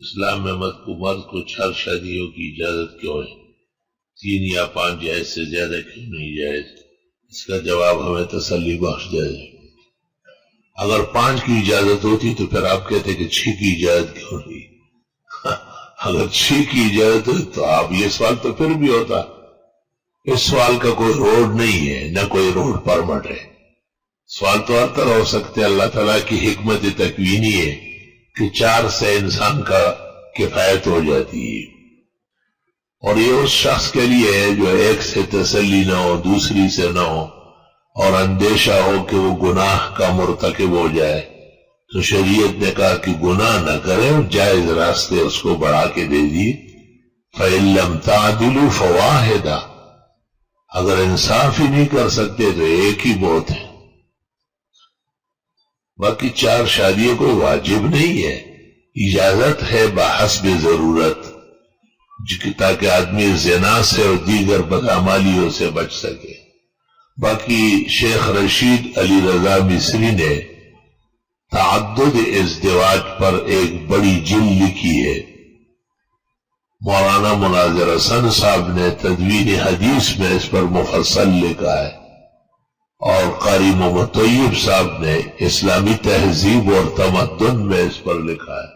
اسلام میں مرد کو 4 شادیوں کی اجازت کیوں ہے؟ 3 یا 5 یا اس سے زیادہ کیوں نہیں جائز؟ اس کا جواب ہمیں تسلی بخش دے دیں۔ اگر 5 کی اجازت ہوتی تو پھر آپ کہتے کہ 6 کی اجازت کیوں نہیں؟ اگر 6 کی اجازت ہے تو آپ یہ سوال تو پھر بھی ہوتا۔ اس سوال کا کوئی روڈ نہیں ہے، نہ کوئی روڈ پرمٹ ہے۔ سوال تو ہر طرح ہو سکتے، اللہ تعالیٰ کی حکمت تکوینی ہے کہ 4 سے انسان کا کفایت ہو جاتی ہے، اور یہ اس شخص کے لیے ہے جو ایک سے تسلی نہ ہو، دوسری سے نہ ہو، اور اندیشہ ہو کہ وہ گناہ کا مرتکب ہو جائے، تو شریعت نے کہا کہ گناہ نہ کرے اور جائز راستے اس کو بڑھا کے دے دی۔ فَإِن لَّمْ تَعْدِلُوا فَوَاحِدَةٌ، اگر انصاف ہی نہیں کر سکتے تو ایک ہی بہت ہے۔ باقی 4 شادیوں کو واجب نہیں ہے، اجازت ہے بحسب ضرورت، تاکہ آدمی زنا سے اور دیگر بدعمالیوں سے بچ سکے۔ باقی شیخ رشید علی رضا مصری نے تعدد ازدواج پر ایک بڑی جلد لکھی ہے۔ مولانا مناظر حسن صاحب نے تدوین حدیث میں اس پر مفصل لکھا ہے، اور قاری محمد طیب صاحب نے اسلامی تہذیب اور تمدن میں اس پر لکھا ہے۔